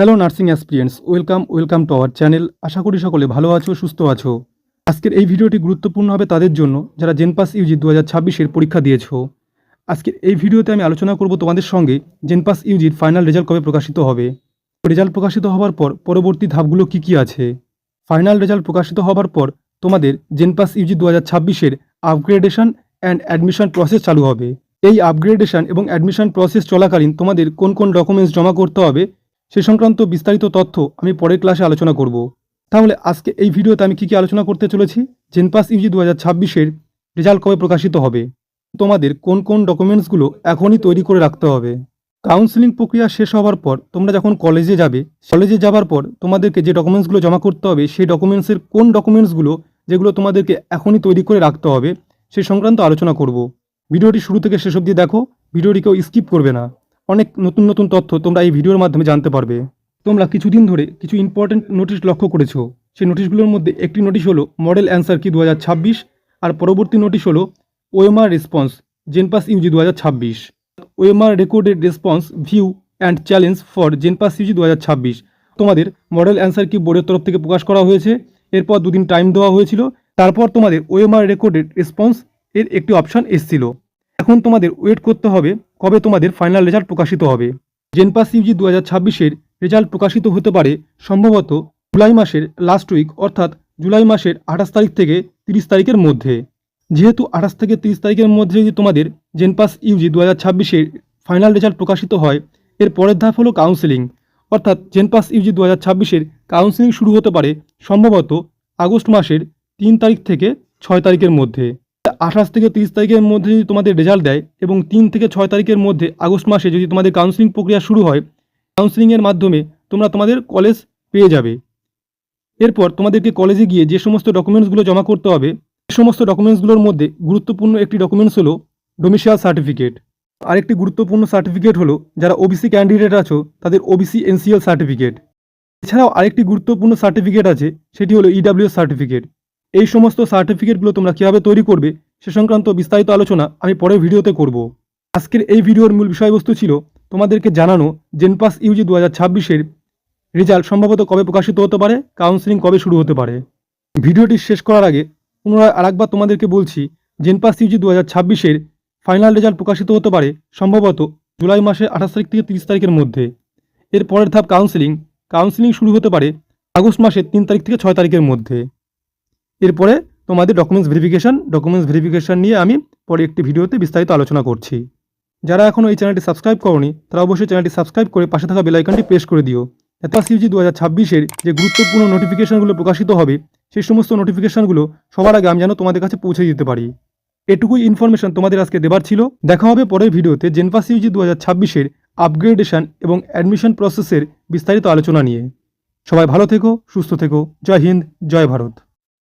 Hello nursing aspirants, welcome to our channel. আশা করি সকলে ভালো আছো, সুস্থ আছো। আজকের এই ভিডিওটি গুরুত্বপূর্ণ হবে তাদের জন্য যারা জেনপাস ইউজি 2026-এর পরীক্ষা দিয়েছো। আজকের এই ভিডিওতে আমি আলোচনা করব তোমাদের সঙ্গে জেনপাস ইউজির ফাইনাল রেজাল্ট কবে প্রকাশিত হবে, রেজাল্ট প্রকাশিত হওয়ার পর পরবর্তী ধাপগুলো কি কি আছে। ফাইনাল রেজাল্ট প্রকাশিত হওয়ার পর তোমাদের জেনপাস ইউজি 2026-এর আপগ্রেডেশন অ্যান্ড অ্যাডমিশন প্রসেস চালু হবে। এই আপগ্রেডেশন এবং অ্যাডমিশন প্রসেস চলাকালীন তোমাদের কোন কোন ডকুমেন্টস জমা করতে হবে সে সংক্রান্ত বিস্তারিত তথ্য আমি পরের ক্লাসে আলোচনা করব। তাহলে আজকে এই ভিডিওতে আমি কি আলোচনা করতে চলেছি, জেনপাস ইউজি 2026-এর রেজাল্ট কবে প্রকাশিত হবে, তোমাদের কোন কোন ডকুমেন্টসগুলো এখনই তৈরি করে রাখতে হবে। কাউন্সেলিং প্রক্রিয়া শেষ হওয়ার পর তোমরা যখন কলেজে যাবার পর তোমাদেরকে যে ডকুমেন্টসগুলো জমা করতে হবে সেই ডকুমেন্টসের কোন ডকুমেন্টসগুলো যেগুলো তোমাদেরকে এখনই তৈরি করে রাখতে হবে সেই সংক্রান্ত আলোচনা করব। ভিডিওটি শুরু থেকে শেষ অবধি দেখো, ভিডিওটি কেউ স্কিপ করবে না। অনেক নতুন নতুন তথ্য তোমরা এই ভিডিওর মাধ্যমে জানতে পারবে। তোমরা কিছুদিন ধরে কিছু ইম্পর্টেন্ট নোটিশ লক্ষ্য করেছো। সেই নোটিশগুলোর মধ্যে একটি নোটিশ হলো মডেল অ্যান্সার কি 2026, আর পরবর্তী নোটিশ হলো OMR response JENPAS UG 2026, OMR recorded response view and challenge for JENPAS UG 2026। তোমাদের মডেল অ্যান্সার কি বোর্ডের তরফ থেকে প্রকাশ করা হয়েছে, এরপর দুদিন টাইম দেওয়া হয়েছিল, তারপর তোমাদের ওএমআর রেকর্ডেড রেসপন্স এর একটি অপশান এসেছিল। এখন তোমাদের ওয়েট করতে হবে কবে তোমাদের ফাইনাল রেজাল্ট প্রকাশিত হবে। জেনপাস ইউজি 2026-এর রেজাল্ট প্রকাশিত হতে পারে সম্ভবত জুলাই মাসের লাস্ট উইক, অর্থাৎ জুলাই মাসের 28 তারিখ থেকে 30 তারিখের মধ্যে। যেহেতু 28 থেকে 30 তারিখের মধ্যে যদি তোমাদের জেনপাস ইউজি 2026-এর ফাইনাল রেজাল্ট প্রকাশিত হয়, এর পরের ধাপ হলো কাউন্সেলিং, অর্থাৎ জেনপাস ইউজি 2026-এর কাউন্সেলিং শুরু হতে পারে সম্ভবত আগস্ট মাসের 3 তারিখ থেকে 6 তারিখের মধ্যে। 28 থেকে 30 তারিখের মধ্যে যদি তোমাদের রেজাল্ট দেয় এবং 3 থেকে 6 তারিখের মধ্যে আগস্ট মাসে যদি তোমাদের কাউন্সেলিং প্রক্রিয়া শুরু হয়, কাউন্সেলিংয়ের মাধ্যমে তোমরা তোমাদের কলেজ পেয়ে যাবে। এরপর তোমাদেরকে কলেজে গিয়ে যে সমস্ত ডকুমেন্টসগুলো জমা করতে হবে, এই সমস্ত ডকুমেন্টসগুলোর মধ্যে গুরুত্বপূর্ণ একটি ডকুমেন্টস হলো ডোমিসাইল সার্টিফিকেট। আরেকটি গুরুত্বপূর্ণ সার্টিফিকেট হলো যারা ওবিসি ক্যান্ডিডেট আছো তাদের ওবিসি এনসিএল সার্টিফিকেট। এছাড়াও আরেকটি গুরুত্বপূর্ণ সার্টিফিকেট আছে, সেটি হলো ইডাব্লিউএস সার্টিফিকেট। এই সমস্ত সার্টিফিকেটগুলো তোমরা কীভাবে তৈরি করবে সে সংক্রান্ত বিস্তারিত আলোচনা আমি পরের ভিডিওতে করব। আজকের এই ভিডিওর মূল বিষয়বস্তু ছিল তোমাদেরকে জানানো জেনপাস ইউজি 2026-এর রেজাল্ট সম্ভবত কবে প্রকাশিত হতে পারে, কাউন্সেলিং কবে শুরু হতে পারে। ভিডিওটি শেষ করার আগে পুনরায় আরেকবার তোমাদেরকে বলছি, জেনপাস ইউজি 2026-এর ফাইনাল রেজাল্ট প্রকাশিত হতে পারে সম্ভবত জুলাই মাসের 28 তারিখ থেকে 30 তারিখের মধ্যে। এর পরের ধাপ কাউন্সেলিং শুরু হতে পারে আগস্ট মাসের 3 তারিখ থেকে 6 তারিখের মধ্যে। এরপরে তোমাদের ডকুমেন্টস ভেরিফিকেশন নিয়ে আমি পরে একটি ভিডিওতে বিস্তারিত আলোচনা করছি। যারা এখনও এই চ্যানেলটি সাবস্ক্রাইব করোনি তারা অবশ্যই চ্যানেলটি সাবস্ক্রাইব করে পাশে থাকা বেল আইকনটি প্রেস করে দিও। জেনপাস ইউজি 2026-এর যে গুরুত্বপূর্ণ নোটিফিকেশনগুলো প্রকাশিত হবে সেই সমস্ত নোটিফিকেশনগুলো সবার আগে আমি যেন তোমাদের কাছে পৌঁছে দিতে পারি। এটুকুই ইনফরমেশন তোমাদের আজকে দেবার ছিল। দেখা হবে পরের ভিডিওতে জেনপাস ইউজি 2026-এর আপগ্রেডেশন এবং অ্যাডমিশন প্রসেসের বিস্তারিত আলোচনা নিয়ে। সবাই ভালো থেকো, সুস্থ থেকো। জয় হিন্দ, জয় ভারত।